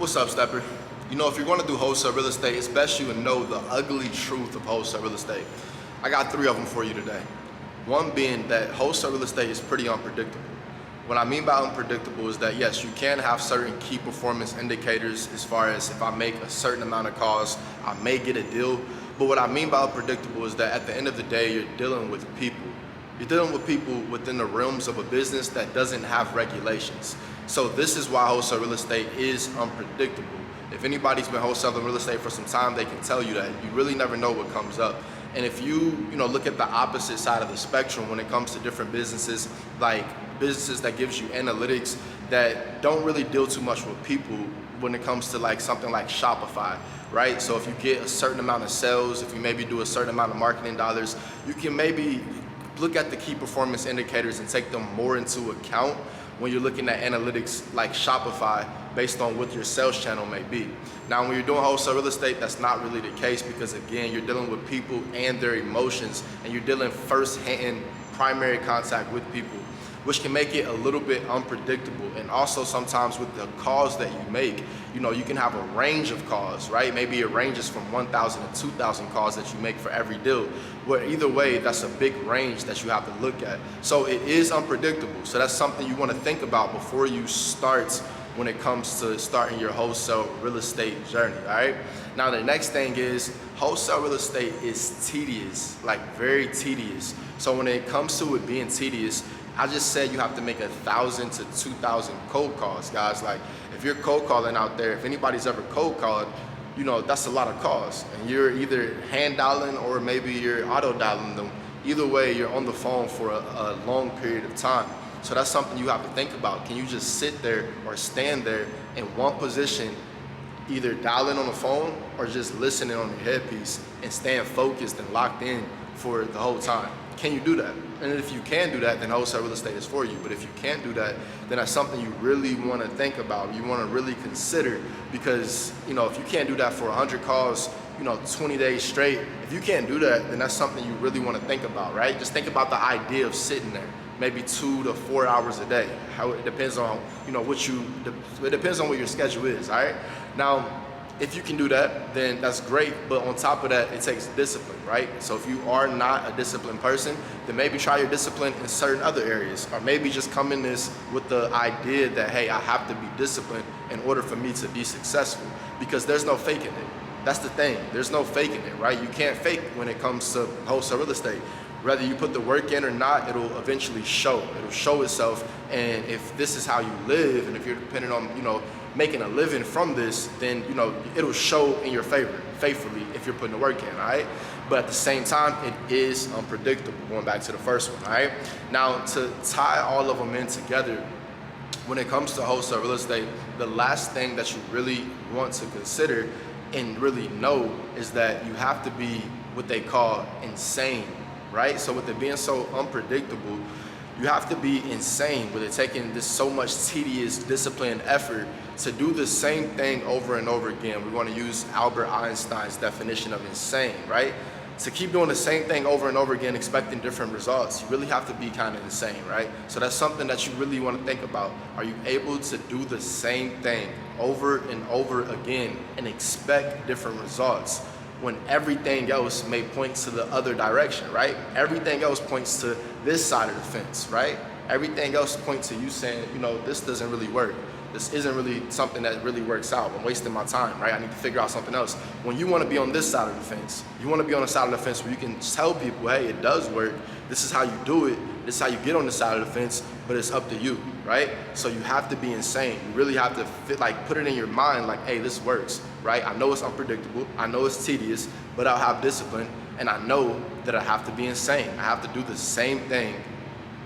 What's up, Stepper? You know, if you're going to do wholesale real estate, it's best you would know the ugly truth of wholesale real estate. I got three of them for you today. One being that wholesale real estate is pretty unpredictable. What I mean by unpredictable is that yes, you can have certain key performance indicators as far as if I make a certain amount of calls, I may get a deal. But what I mean by unpredictable is that at the end of the day, you're dealing with people. You're dealing with people within the realms of a business that doesn't have regulations. So this is why wholesale real estate is unpredictable. If anybody's been wholesaling real estate for some time, they can tell you that. You really never know what comes up. And if you look at the opposite side of the spectrum when it comes to different businesses, like businesses that gives you analytics that don't really deal too much with people when it comes to like something like Shopify, right? So if you get a certain amount of sales, if you maybe do a certain amount of marketing dollars, you can maybe look at the key performance indicators and take them more into account when you're looking at analytics like Shopify based on what your sales channel may be. Now, when you're doing wholesale real estate, that's not really the case because again, you're dealing with people and their emotions and you're dealing first-hand primary contact with people, which can make it a little bit unpredictable. And also sometimes with the calls that you make, you can have a range of calls, right? Maybe it ranges from 1,000 to 2,000 calls that you make for every deal. Where either way, that's a big range that you have to look at. So it is unpredictable. So that's something you want to think about before you start when it comes to starting your wholesale real estate journey, all right? Now the next thing is wholesale real estate is tedious, like very tedious. So when it comes to it being tedious, I just said you have to make 1,000 to 2,000 cold calls, guys. Like if you're cold calling out there, if anybody's ever cold called, that's a lot of calls. And you're either hand dialing or maybe you're auto dialing them. Either way, you're on the phone for a long period of time. So that's something you have to think about. Can you just sit there or stand there in one position, either dialing on the phone or just listening on your headpiece and staying focused and locked in for the whole time? Can you do that? And if you can do that, then wholesale real estate is for you. But if you can't do that, then that's something you really want to think about. You want to really consider because, if you can't do that for 100 calls, 20 days straight, if you can't do that, then that's something you really want to think about, right? Just think about the idea of sitting there, maybe 2 to 4 hours a day. How it depends on, it depends on what your schedule is, all right? Now, if you can do that, then that's great. But on top of that, it takes discipline, right? So if you are not a disciplined person, then maybe try your discipline in certain other areas, or maybe just come in this with the idea that, hey, I have to be disciplined in order for me to be successful, because there's no faking it. That's the thing. There's no faking it, right? You can't fake when it comes to wholesale real estate. Whether you put the work in or not, it'll eventually show. It'll show itself. And if this is how you live, and if you're dependent on, making a living from this, then, it'll show in your favor, faithfully, if you're putting the work in, all right? But at the same time, it is unpredictable, going back to the first one, all right? Now, to tie all of them in together, when it comes to wholesale real estate, the last thing that you really want to consider and really know is that you have to be what they call insane, right? So with it being so unpredictable, you have to be insane with it taking this so much tedious discipline and effort to do the same thing over and over again. We want to use Albert Einstein's definition of insane, right? To keep doing the same thing over and over again, expecting different results, you really have to be kind of insane, right? So that's something that you really want to think about. Are you able to do the same thing over and over again and expect different results when everything else may point to the other direction, right? Everything else points to this side of the fence, right? Everything else points to you saying, this doesn't really work. This isn't really something that really works out. I'm wasting my time, right? I need to figure out something else. When you want to be on this side of the fence, you want to be on the side of the fence where you can tell people, hey, it does work. This is how you do it. This is how you get on the side of the fence, but it's up to you, right? So you have to be insane. You really have to put it in your mind like, hey, this works, right? I know it's unpredictable. I know it's tedious, but I'll have discipline. And I know that I have to be insane. I have to do the same thing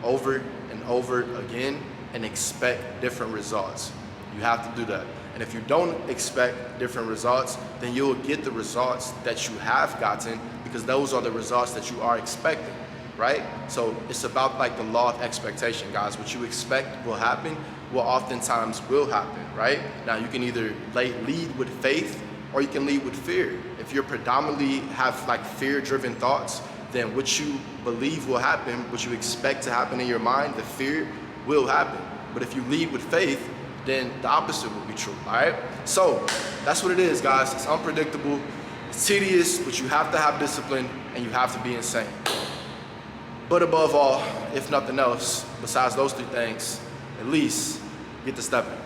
over and over again and expect different results. You have to do that. And if you don't expect different results, then you'll get the results that you have gotten because those are the results that you are expecting, right? So it's about like the law of expectation, guys. What you expect will happen will oftentimes will happen, right? Now you can either lead with faith or you can lead with fear. If you're predominantly have like fear-driven thoughts, then what you believe will happen, what you expect to happen in your mind, the fear will happen. But if you lead with faith, then the opposite will be true, all right? So that's what it is, guys. It's unpredictable, it's tedious, but you have to have discipline and you have to be insane. But above all, if nothing else, besides those three things, at least get to stepping.